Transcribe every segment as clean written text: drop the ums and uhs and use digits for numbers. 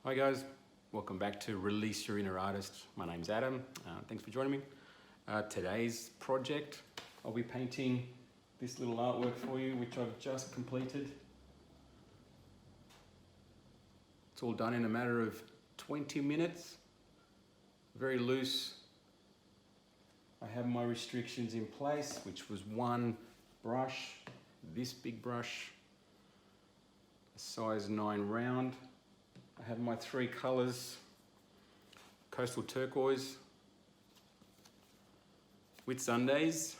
Hi guys, welcome back to Release Your Inner Artist. My name's Adam. Thanks for joining me. Today's project, I'll be painting this little artwork for you, which I've just completed. It's all done in a matter of 20 minutes. Very loose. I have my restrictions in place, which was one brush, this big brush, a size 9 round. I have my 3 colors, coastal turquoise, with Sundays,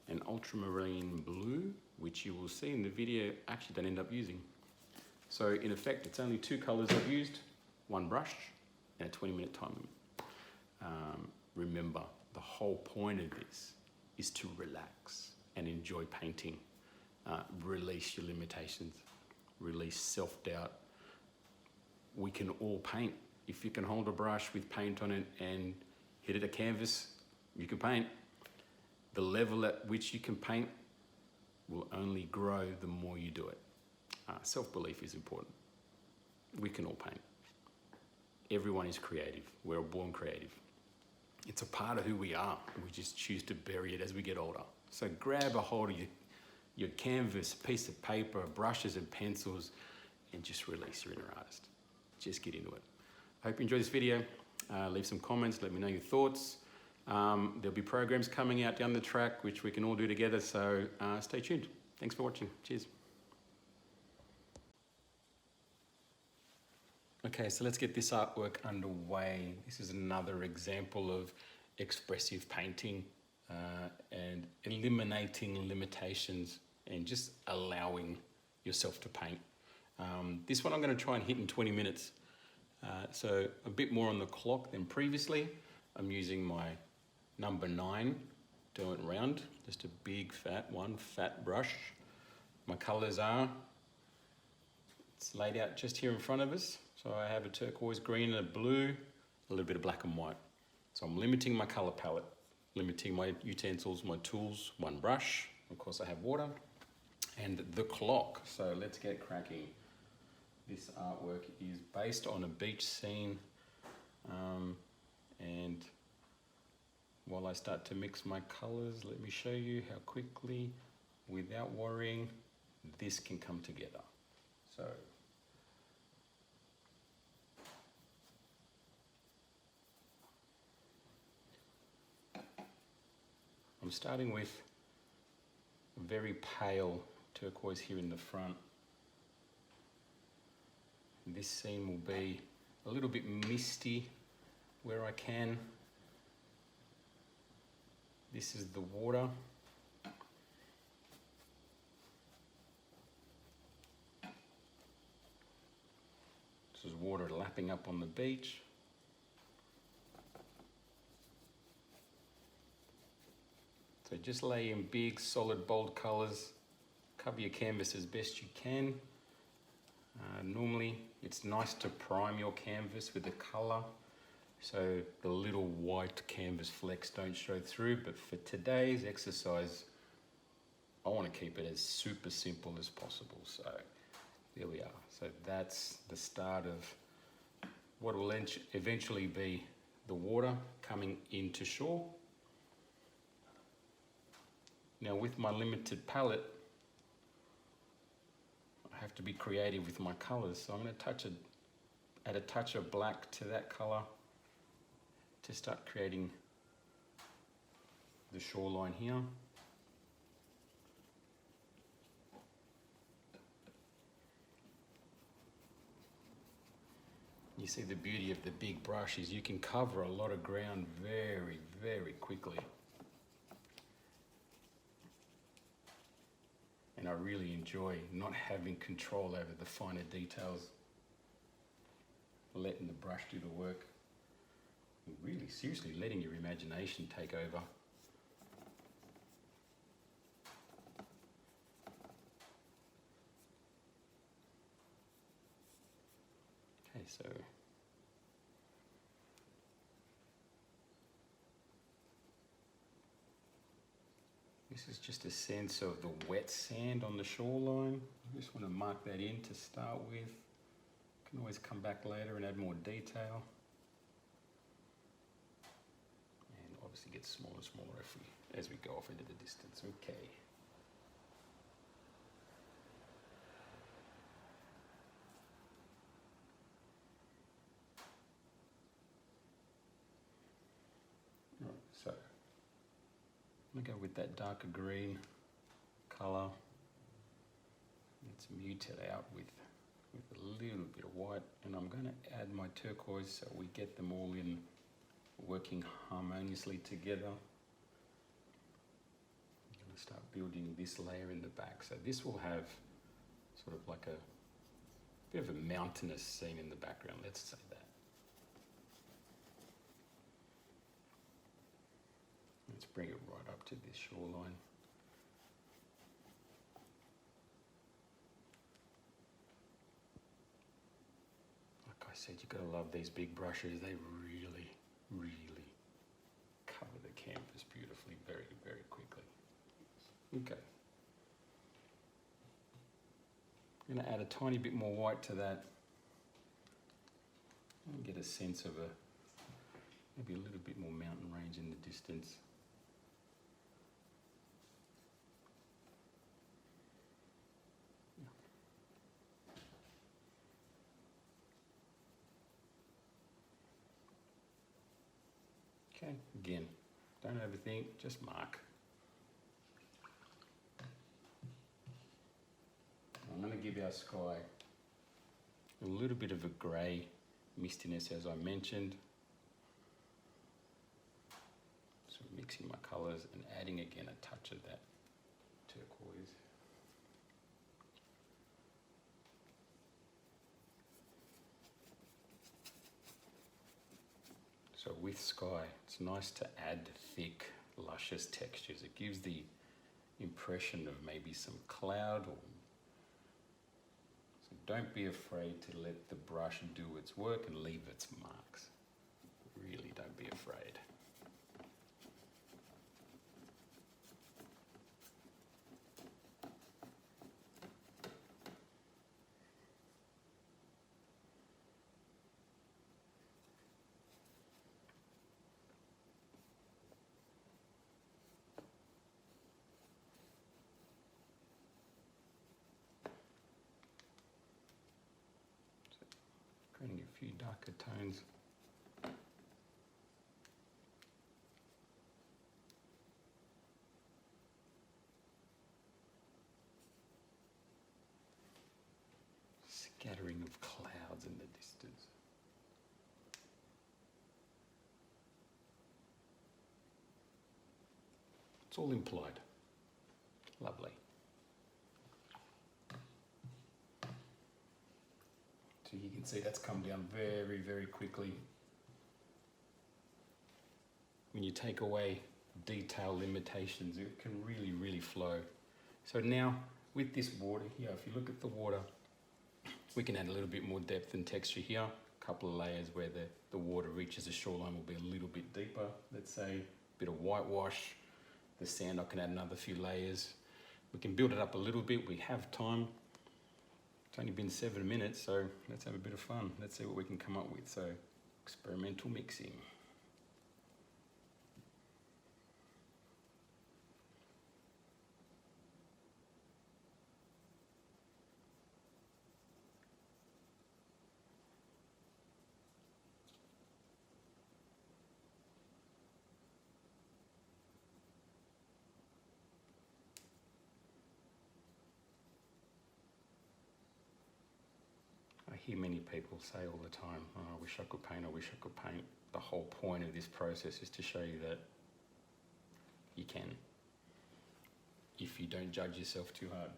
and ultramarine blue, which you will see in the video actually don't end up using. So in effect, it's only 2 colors I've used, 1 brush, and a 20-minute time limit. Remember, the whole point of this is to relax and enjoy painting. Release your limitations, release self-doubt. We can all paint. If you can hold a brush with paint on it and hit it a canvas, you can paint. The level at which you can paint will only grow the more you do it. Self-belief is important. We can all paint. Everyone is creative. We're all born creative. It's a part of who we are. We just choose to bury it as we get older. So grab a hold of your canvas, piece of paper, brushes and pencils, and just release your inner artist. Just get into it. I hope you enjoy this video. Leave some comments, let me know your thoughts. There'll be programs coming out down the track which we can all do together, so stay tuned. Thanks for watching. Cheers. Okay, so let's get this artwork underway. This is another example of expressive painting and eliminating limitations and just allowing yourself to paint. This one I'm going to try and hit in 20 minutes. So a bit more on the clock than previously. I'm using my number 9 doing it round, just a big fat brush. My colors are, it's laid out just here in front of us. So I have a turquoise, green and a blue, a little bit of black and white. So I'm limiting my color palette, limiting my utensils, my tools, 1 brush. Of course I have water and the clock. So let's get cracking. This artwork is based on a beach scene, and while I start to mix my colors, let me show you how quickly, without worrying, this can come together. So I'm starting with a very pale turquoise here in the front. This scene will be a little bit misty where I can. This is the water. This is water lapping up on the beach. So just lay in big, solid, bold colors. Cover your canvas as best you can. Normally, it's nice to prime your canvas with the color so the little white canvas flecks don't show through, but for today's exercise, I want to keep it as super simple as possible. So there we are. So that's the start of what will eventually be the water coming into shore. Now with my limited palette, I have to be creative with my colors, so I'm going to add a touch of black to that color to start creating the shoreline here. You see the beauty of the big brush is you can cover a lot of ground very, very quickly. And I really enjoy not having control over the finer details, letting the brush do the work, and really seriously letting your imagination take over. Okay, so this is just a sense of the wet sand on the shoreline. I just want to mark that in to start with. Can always come back later and add more detail. And obviously get smaller and smaller as we go off into the distance. Okay. Right, so I'm gonna go with that darker green colour. Let's mute it out with a little bit of white, and I'm going to add my turquoise so we get them all in working harmoniously together. I'm going to start building this layer in the back. So this will have sort of like a bit of a mountainous scene in the background, let's say that. Let's bring it right up to this shoreline. I said, you've got to love these big brushes. They really, really cover the canvas beautifully, very, very quickly. Okay. I'm going to add a tiny bit more white to that and get a sense of maybe a little bit more mountain range in the distance. Okay, again, don't overthink, just mark. I'm going to give our sky a little bit of a grey mistiness, as I mentioned. So mixing my colours and adding again a touch of that turquoise. So with sky, it's nice to add thick, luscious textures. It gives the impression of maybe some cloud. So don't be afraid to let the brush do its work and leave its marks. Really don't be afraid. Creating a few darker tones. Scattering of clouds in the distance. It's all implied. Lovely. So you can see that's come down very, very quickly. When you take away detail limitations, it can really, really flow. So now with this water here, if you look at the water, we can add a little bit more depth and texture here. A couple of layers where the water reaches the shoreline will be a little bit deeper. Let's say a bit of whitewash. The sand, I can add another few layers. We can build it up a little bit. We have time. It's only been 7 minutes, so let's have a bit of fun. Let's see what we can come up with. So, experimental mixing. I hear many people say all the time, oh, I wish I could paint, I wish I could paint. The whole point of this process is to show you that you can. If you don't judge yourself too hard,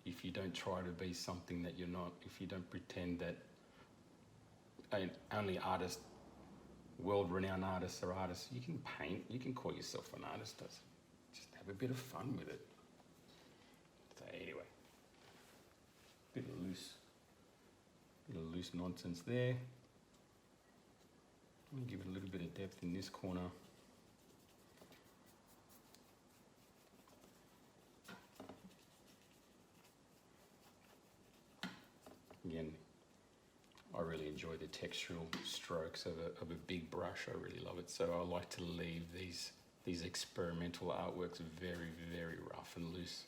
if you don't try to be something that you're not, if you don't pretend that only artists, world-renowned artists are artists, you can paint, you can call yourself an artist, just have a bit of fun with it. So anyway, bit of loose nonsense there. I'm gonna give it a little bit of depth in this corner. Again, I really enjoy the textural strokes of a big brush. I really love it. So I like to leave these experimental artworks very, very rough and loose.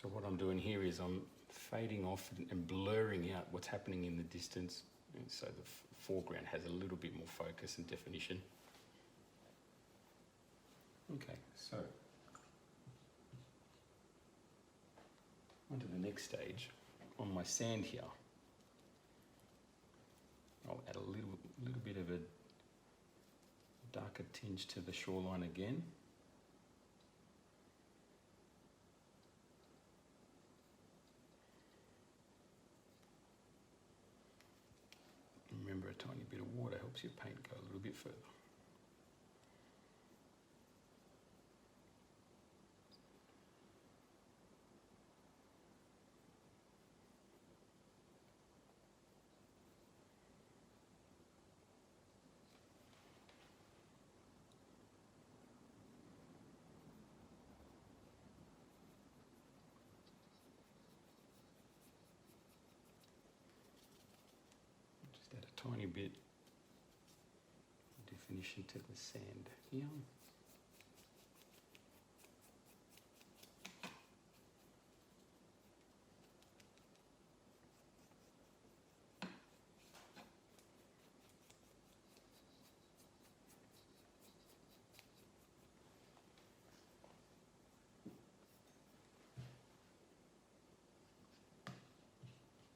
So what I'm doing here is I'm fading off and blurring out what's happening in the distance, and so the foreground has a little bit more focus and definition. Okay, so on to the next stage. On my sand here, I'll add a little bit of a darker tinge to the shoreline again. Remember, a tiny bit of water helps your paint go a little bit further. Just add a tiny bit of definition to the sand here.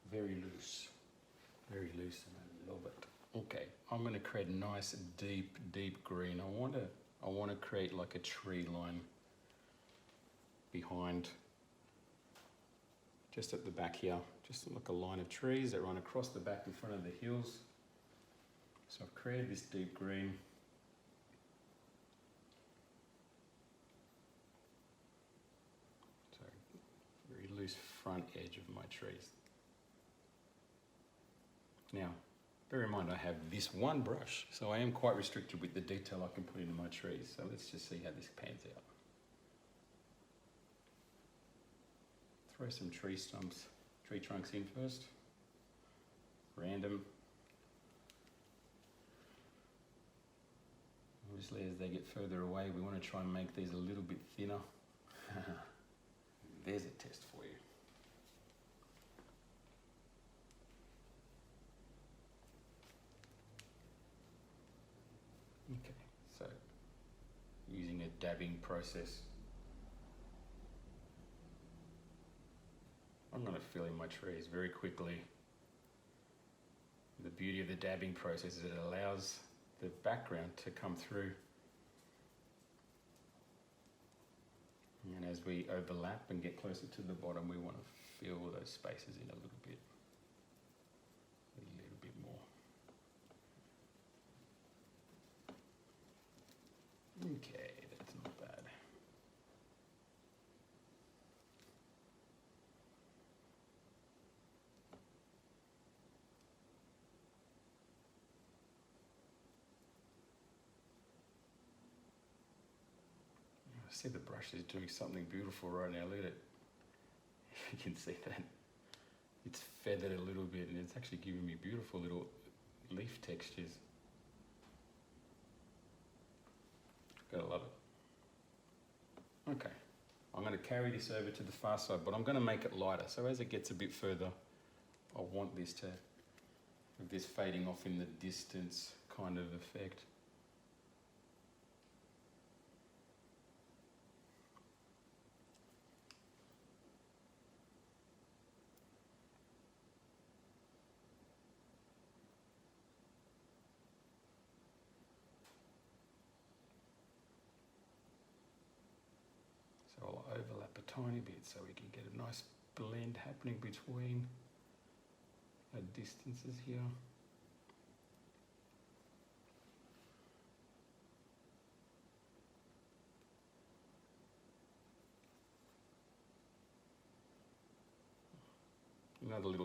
Very loose, and I love it. Okay, I'm going to create a nice deep green. I want to create like a tree line behind, just at the back here, just like a line of trees that run across the back in front of the hills. So I've created this deep green. So very loose front edge of my trees. Now, bear in mind I have this one brush, so I am quite restricted with the detail I can put into my trees. So let's just see how this pans out. Throw some tree trunks in first. Random. Obviously, as they get further away, we want to try and make these a little bit thinner. There's a test for you. Okay, so using a dabbing process, I'm going to fill in my trees very quickly. The beauty of the dabbing process is it allows the background to come through. And as we overlap and get closer to the bottom, we want to fill those spaces in a little bit more. Okay, that's not bad. I see the brush is doing something beautiful right now. Look at it. You can see that. It's feathered a little bit and it's actually giving me beautiful little leaf textures. Gotta love it. Okay, I'm going to carry this over to the far side, but I'm going to make it lighter. So as it gets a bit further, I want this to have this fading off in the distance kind of effect. So I'll overlap a tiny bit so we can get a nice blend happening between our distances here.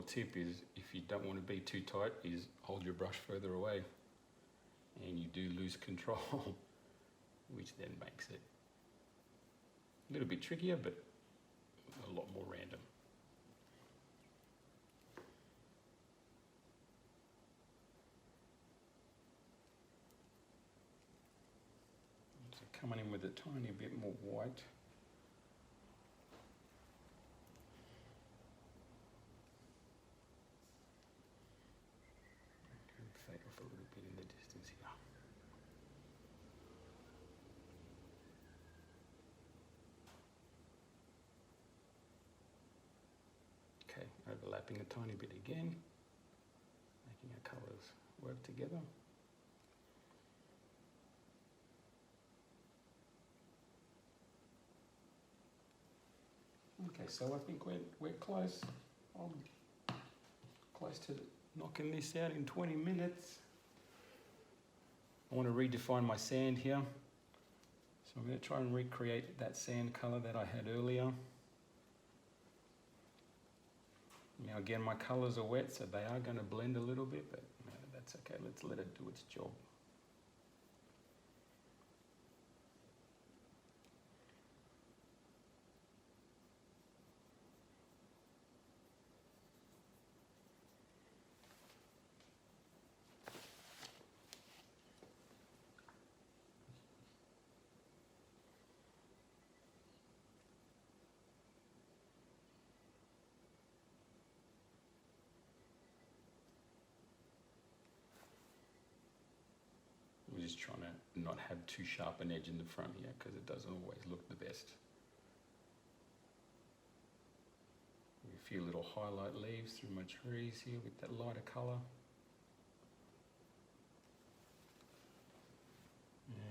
tip is, if you don't want to be too tight, is hold your brush further away, and you do lose control, which then makes it a little bit trickier, but a lot more random. So coming in with a tiny bit more white. Fade off a little bit in the distance here. Okay, overlapping a tiny bit again, making our colours work together. Okay, so I think we're close. I'm close to knocking this out in 20 minutes. I want to redefine my sand here. So I'm going to try and recreate that sand colour that I had earlier. Now again, my colours are wet, so they are going to blend a little bit, but no, that's okay. Let's let it do its job. We're just trying to not have too sharp an edge in the front here, because it doesn't always look the best. A few little highlight leaves through my trees here with that lighter colour.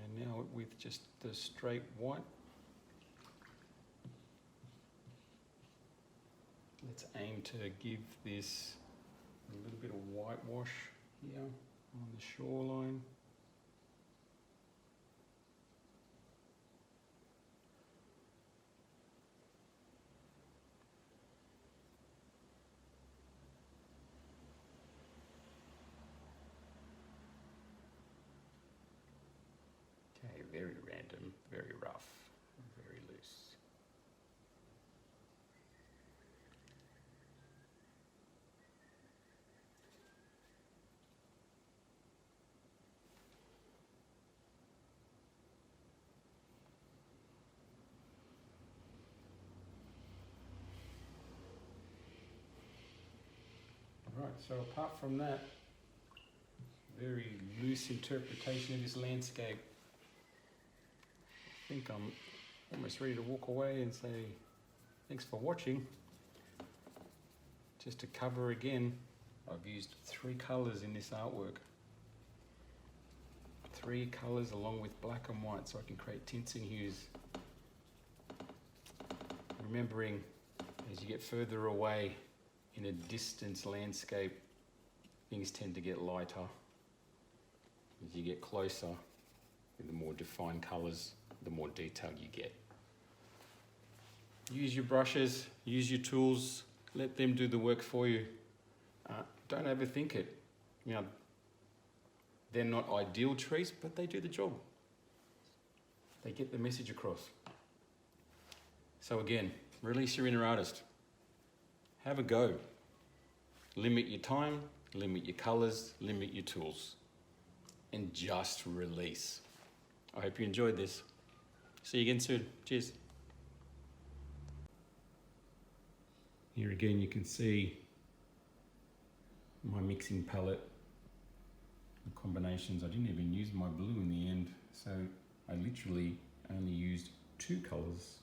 And now with just the straight white, let's aim to give this a little bit of whitewash here on the shoreline. Okay, very random, very rough, very loose. Right, so apart from that very loose interpretation of this landscape, I think I'm almost ready to walk away and say thanks for watching. Just to cover again, I've used 3 colours in this artwork. 3 colours along with black and white, so I can create tints and hues. Remembering, as you get further away in a distance landscape, things tend to get lighter. As you get closer, with the more defined colours, the more detail you get. Use your brushes, use your tools, let them do the work for you. Don't overthink it. You know, they're not ideal trees, but they do the job. They get the message across. So again, release your inner artist. Have a go. Limit your time, limit your colours, limit your tools. And just release. I hope you enjoyed this. See you again soon. Cheers. Here again you can see my mixing palette, the combinations. I didn't even use my blue in the end, so I literally only used 2 colours